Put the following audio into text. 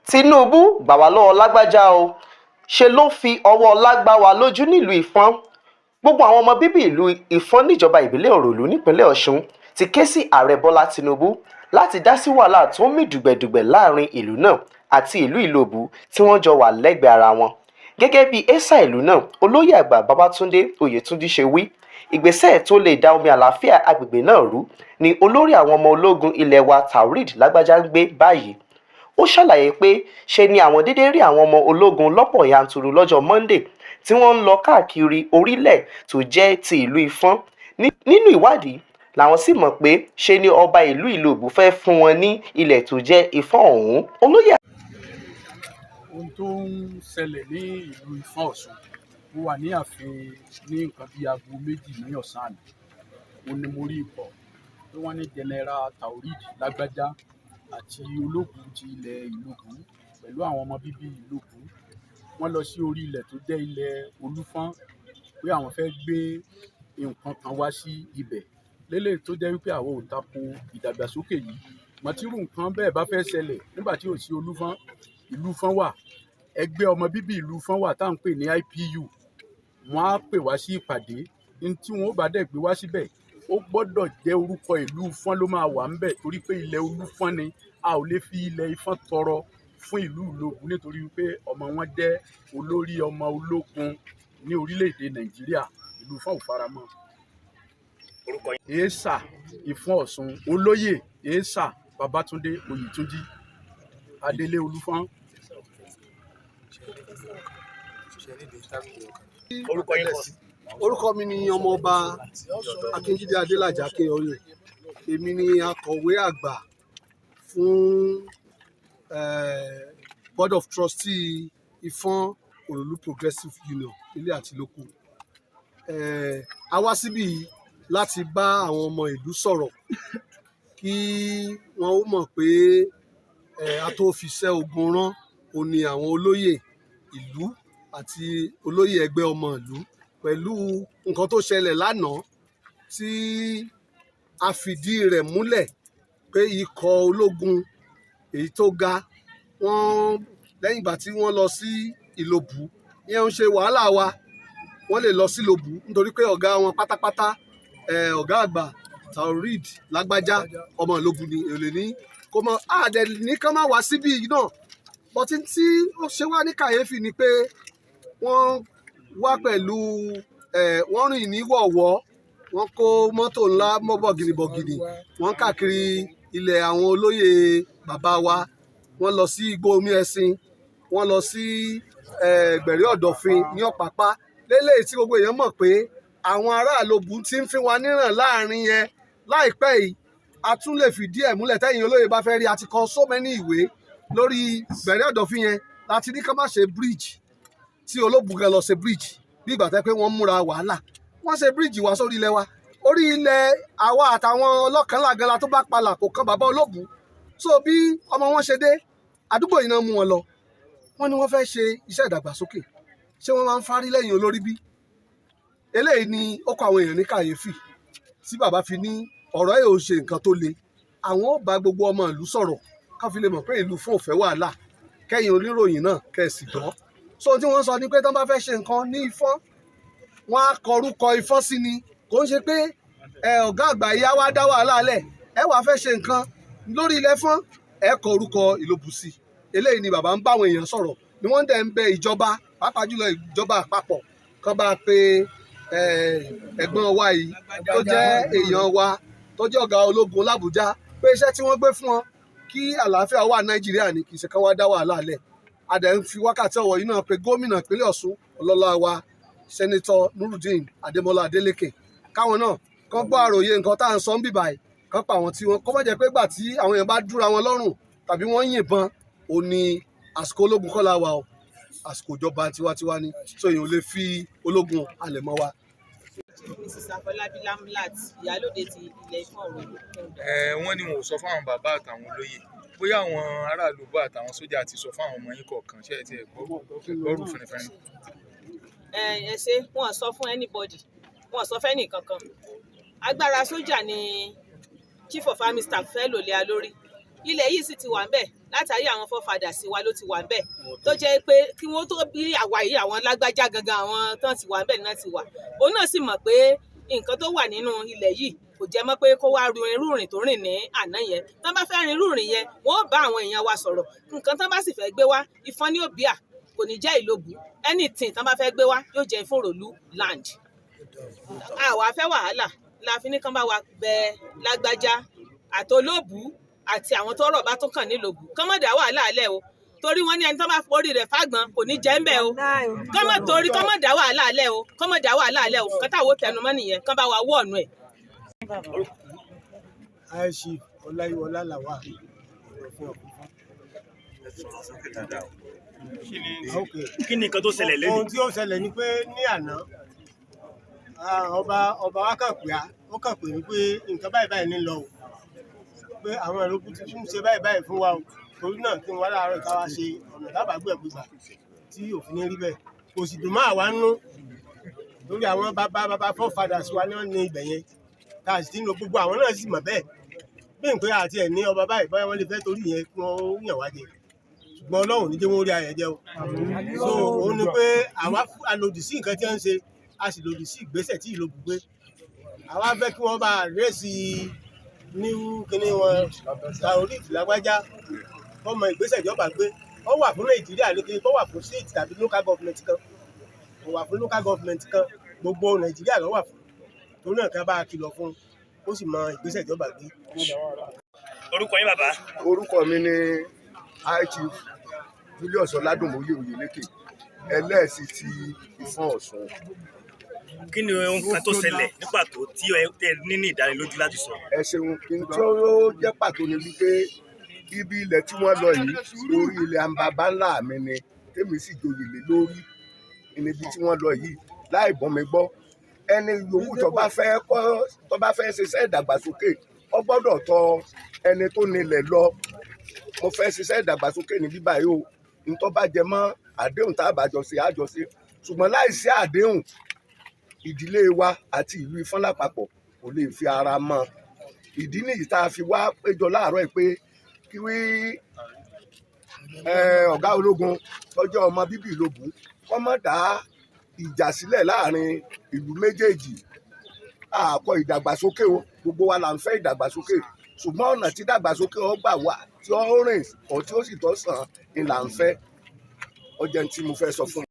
Tinubu gbà wá lọ́wọ́ Lagbaja o, ṣe ló fi ọwọ́ lágbá wa lójú nílùú Ifọn. Gbogbo àwọn ọmọ bíbí ìlú Ifọn níjọba ìbílẹ̀ Òròlú nípínlẹ̀ Ọ̀ṣun ti ké sí ààrẹ Bọ́lá Tinubu láti dá sí wàhálà tó ń mì dùgbẹ̀dùgbẹ̀ láàrin ìlú náà àti ìlú Ìlobù tí wọ́n jọ wà lẹ́gbẹ̀ẹ́ ara wọn. Gẹ́gẹ́ bí ẹ́sà ìlú náà, olóyè àgbà Babátúndé Oyètúnjí ṣe wí, ìgbésẹ̀ tó lè da omi àlàáfíà agbègbè náà rú ni olórí àwọn ọmọ ológun ilẹ̀ wa Taoreed Lagbaja ń gbé báyìí. Ó ṣàlàyé pé ṣe ni àwọn dédé rí àwọn ọmọ ológun lọ́pọ̀ yanturu lọ́jọ́ Monday tí wọ́n ń lọ káàkiri orílẹ̀ tó jẹ́ ti ìlú Ifọn. Nínú ìwádìí làwọn sì mọ̀ pé ṣe ni ọba ìlú Ìlobù fẹ́ fún wọn ní ilẹ̀ tó jẹ́ Ifọn ọ̀hún. Olóyè. Ohun tó ń ṣẹlẹ̀ ní ìlú Ifọn Ọ̀ṣun, mo wà ní ààfin ní nǹkan bíi aago 2 ní ọ̀sán àná. Mo ní mo rí ikọ̀ tí wọ́n ní General Taoreed Lagbaja àti ológun ti ilẹ̀ Ìlobù pẹ̀lú àwọn ọmọ bíbí Ìlobù. Wọ́n lọ sí orí ilẹ̀ tó jẹ́ ilẹ̀ Olúfọ́n pé àwọn fẹ́ gbé nǹkan kan wá sí ibẹ̀. Lélẹ̀ tó jẹ́ wípé àwọn ò tako ìdàgbàsókè yìí. Mọ̀tírù nǹkan bẹ́ẹ̀ bá fẹ́ ṣẹlẹ̀ nígbà tí ò sí Olúfọ́n, ìlú Ifọn wà. Ẹgbẹ́ ọmọ bíbí ìlú Ifọn wà tá à ń pè ní IPU. Wọ́n á pè wá sí ìpàdé. Ní tí wọ́n bá dẹ̀ gbé wá síbẹ̀, ó gbọ́dọ̀ jẹ́ orúkọ ìlú Ifọn ló máa wà ńbẹ̀ torí pé ilẹ̀ Olúfọ́n ni. A ò lè fi ilẹ̀ Ifọn tọrọ fún ìlú Ìlobù nítorí pé ọmọ wọn jẹ́ olórí ọmọ ológun ní orílẹ̀-èdè Nàìjíríà. Ìlú Ifọn ò faramọ́. Ẹ́sà Ifọn Ọ̀ṣun, olóyè Ẹ́sà Babátúndé Oyètúnjí, Adélé Olúfọ́n. Orúkọ mi ni ọmọọba Akínjídé Adélàjà Akínyọ̀yè. Èmi ni akọ̀wé àgbà fún Board of Trustee Ifọn Òròlú Progressive Union ilé àti lóko. A wá síbí láti bá àwọn ọmọ ìlú sọ̀rọ̀ kí wọ́n ó mọ̀ pé a tó fi ṣẹ́ ogun rán òun ni àwọn olóyè ìlú àti olóyè ẹgbẹ́ ọmọ ìlú pẹ̀lú nǹkan tó ṣẹlẹ̀ lánàá tí a fìdí rẹ̀ múlẹ̀ pé ikọ̀ ológun èyí tó ga wọ́n lẹ́yìn ìgbà tí wọ́n lọ sí Ìlobù, ìyẹn ń ṣe wàhálà wa, wọ́n lè lọ sí Ìlobù nítorí pé ọ̀gá wọn pátápátá ọ̀gá àgbà Taoreed Lagbaja ọmọ Ìlobù ni èlé ní kó mọ àdẹ ní kán má wá síbí yìí náà. Bọ́tí tí ó ṣe wá ní kàyéfì ni pé wọ́n wá pẹ̀lú wọ́n rìn ní wọ̀wọ́, wọ́n kó mọ́tò ńlá mọ́ bọ̀gìnìbọ̀gìnì, wọ́n káàkiri ilẹ̀ àwọn olóyè bàbá wa. Wọ́n lọ sí igbó omi ẹṣin, wọ́n lọ sí gbẹ̀rí ọ̀dọ̀fin ní Ọ̀pápá. Lélẹ́yìí tí gbogbo èèyàn mọ̀ pé àwọn ará Ìlobù ti ń fi wa níràn láàrin yẹn. Láìpẹ́ yìí a tún lè fìdí ẹ̀ múlẹ̀ tẹ́yìn olóyè bá fẹ́ rí. A ti kọ so many ìwé lórí gbẹ̀rí ọ̀dọ̀fin yẹn láti ní ká má ṣe bridge tí Olóbù gan lọ ṣe bridge bí ìgbà tẹ́ pé wọ́n múra wàhálà. Wọ́n ṣe bridge wá sórí ilẹ̀ wa, orí ilẹ̀ àwa àtàwọn ọlọ́kànlá gan la tó bá palà kò kan bàbá Olóbù. So bí ọmọ wọn ṣe dé àdúgbò yìí náà mú wọn lọ, wọ́n ní wọ́n fẹ́ ṣe iṣẹ́ ìdàgbàsókè. Ṣé wọ́n máa ń fárí lẹ́yìn olórí bí? Eléyìí ni ó kọ àwọn èèyàn ní kàyéfì tí bàbá fi ní ọ̀rọ̀ yìí ò ṣe nǹkan tó le. Àwọn ò bá gbogbo ọmọ ìlú sọ̀rọ̀ ká fi lè mọ̀ pé ìlú Ifọn ò fẹ́ wàhálà, kẹ́yìn oníròyìn náà kẹ́ ẹ sì gbọ́. So tí wọ́n sọ ni pé tí wọ́n bá fẹ́ ṣe nǹkan ní Ifọn, wọ́n á kọ orúkọ Ifọn sí ni. Kò ń ṣe pé ọ̀gá àgbà ìyá wa dá wàhálà lẹ̀, ẹ wàá fẹ́ ṣe nǹkan lórí ilẹ̀ Ifọn, ẹ kọ orúkọ Ìlobù sí. Eléyìí ni bàbá ń bá àwọn èèyàn sọ̀rọ̀ ni wọ́n dẹ̀ ń bẹ ìjọba pàápàá jùlọ ìjọba àpapọ̀ kán bá pe ẹ̀gbọ́n wa yìí tó jẹ́ èèyàn wa tó jẹ́ ọ̀gá ológun l'Àbújá pé iṣẹ́ tí wọ́n gbé fún wọn kí àlàáfíà wà Nàìjíríà ní kì í ṣe kán wá dá wàhálà lẹ̀. A dẹ̀ ń fi wákàtí ọ̀wọ̀ yìí náà pe gómìnà ìpínlẹ̀ Ọ̀ṣun ọlọ́lá wa sẹ́nitọ́ Nurudeen Adémọ́lá Adélékè káwọn náà kán gbọ́ àròyé nǹkan tá à ń sọ ń bì báyìí, kán pa àwọn tí wọ́n kọ́ mọ́ jẹ́ pé gbà tí àwọn èèyàn bá dúra wọn lọ́rùn tàbí wọ́n yìnbọn ò ní àsìkò ológun kọ́ la wà o, àsìkò ìjọba tiwantiwa ni. So èèyàn ò lè fi ológun halẹ̀ mọ́ wa. Mrs. Afọlábí Lamlat, ìyálóde ti ilẹ̀ Ifọn Òròlú. Wọ́n ní wọn ò sọ fáwọn bàbá àtàwọn olóyè bóyá àwọn ará Ìlobù àtàwọn sójà ti sọ fáwọn ọmọ yín kọ̀ọ̀kan ṣe é ti ẹ̀ gbọ́rù fẹ́rẹ́fẹ́rẹ́. Ẹ ṣe wọn sọ fún anybody, wọn sọ fẹ́nì kankan. Agbára sójà ni Chief of Army Staff fẹ́ lò lé a lórí. Ilẹ̀ yìí sì ti wà ńbẹ̀ látàrí àwọn forefathers wa ló ti wà ń bẹ̀ tó jẹ́ pé kí wọ́n tó bí àwa yìí àwọn Lágbájá gangan àwọn tán ti wà ń bẹ̀ náà ti wà òun náà sì mọ̀ pé nǹkan tó wà nínú ilẹ̀ yìí kò jẹ́ mọ́ pé kó wá ru irú ìrìn tó rìn ní àná yẹn tán bá fẹ́ rin irú ìrìn yẹn wọ́n ó bá àwọn èèyàn wa sọ̀rọ̀ nǹkan tán bá sì fẹ́ gbé wá Ifọ̀n ní òbíà kò ní jẹ́ Ìlógún anything tán bá fẹ́ gbé wá yóò jẹ́ Ìfọ̀rọ̀lú land àwa fẹ́ wàhálà la fi ní kán bá wa bẹ Lágbájá àtolóbù àti àwọn tọ́rọ̀ bá tún kàn nílògùn kán má dá wàhálà alẹ́ o torí wọ́n ní ẹni tó bá forí rẹ̀ fágbọn kò ní jẹ́ ń bẹ̀ o kán má dá wàhálà alẹ́ o kán má dá wàhálà alẹ́ o kán táwo tẹnumọ́ nìyẹn kán bá wa wọ́ ọ̀nù ẹ̀. àìsí ọláyíwọlá làwà kí ni nǹkan tó ṣẹlẹ̀ lẹ́nu. ohun tí ó ṣẹlẹ̀ ni pé ní àná ọba wa kàn pé ó kàn pè ní pé nǹkan báyìí báyìí ní lọ o pé àwọn ìlókù ti tún ṣe báyìí báyìí fún wa o torí náà kí n wá láàárọ̀ ká wá ṣe ọ̀nà lábàágbẹ̀ gbígbà tí òfin ní rí bẹ́ẹ̀ kò sì dùn mọ́ àwa nú lórí àwọn bàbá forefathers wa náà ní ibẹ̀ yẹn tá a sì ti ń lo gbogbo àwọn náà sì mọ̀ bẹ́ẹ̀ bí n pé àti ẹ̀ ní ọba báyìí báyìí wọ́n lè fẹ́ torí yẹn kí wọ́n yàn wá jẹ ṣùgbọ́n Ọlọ́run ní jẹ́ wọ́n rí ayẹ̀ jẹ́ o so òun ni pé àwa lòdì sí nǹkan tí wọ́n ń ṣe a sì lòdì sí ìgbésẹ̀ tí Ìlógún gbé àwa fẹ́ kí wọ́n bá rẹ́sì ní kíní wọn Taorí Lágbájá ọmọ ìgbésẹ̀ ìjọba gbé ó wà fún Nàìjíríà ní kí ó wà fún state tàbí local government kan ó wà fún local government kan gbogbo Nàìjíríà ló wà fún torí náà ká bá a kìlọ̀ fún ó sì mọ ìgbésẹ̀ ìjọba gbé. orúkọ yín bàbá. orúkọ mi ni high chief Julius Ọládùnmóyè Oyèlékè ẹlẹ́ẹ̀sì ti Ifọ̀n Ọ̀ṣun. kí ni ohun kan tó ṣẹlẹ̀ ní pàtó tí ẹ ní ní ìdánilójú láti sọ. ẹ ṣeun kí n tí ó jẹ́ pàtó ni wípé ibi ilẹ̀ tí wọ́n lọ yìí orí ilẹ̀ àǹbàbá ńlá mi ni tèmi sì joyè lé lórí níbi tí wọ́n lọ yìí láì bọ́n mi gbọ́ ẹni yòówù tó bá fẹ́ ṣiṣẹ́ ìdàgbàsókè ó gbọ́dọ̀ tọ ẹni tó nílẹ̀ lọ mo fẹ́ ṣiṣẹ́ ìdàgbàsókè ní bíbá yìí o nítorí bá jẹ mọ́ àdéhùn tá a bá jọ ṣe àjọṣe ṣùgbọ́n láìsí àdéhùn ìdílé wa àti ìlú Ifọ̀n lápapọ̀ kò lè fi ara mọ́ ìdí nìyí tá a fi wá péjọ láàárọ̀ ẹ̀ pé kí ọ̀gá ológun tọ́jú ọmọ bíbí Ìlógún kó má dá ìjà sílẹ̀ láàrin ìlú méjèèjì àkọ ìdàgbàsókè o gbogbo wa là ń fẹ́ ìdàgbàsókè ṣùgbọ́n ọ̀nà tí ìdàgbàsókè ọ gbà wá tí ó rìn ọ̀ tí ó sì tọ́ sàn ni là ń fẹ́ ọjọ́ tí mo fẹ́ sọ fún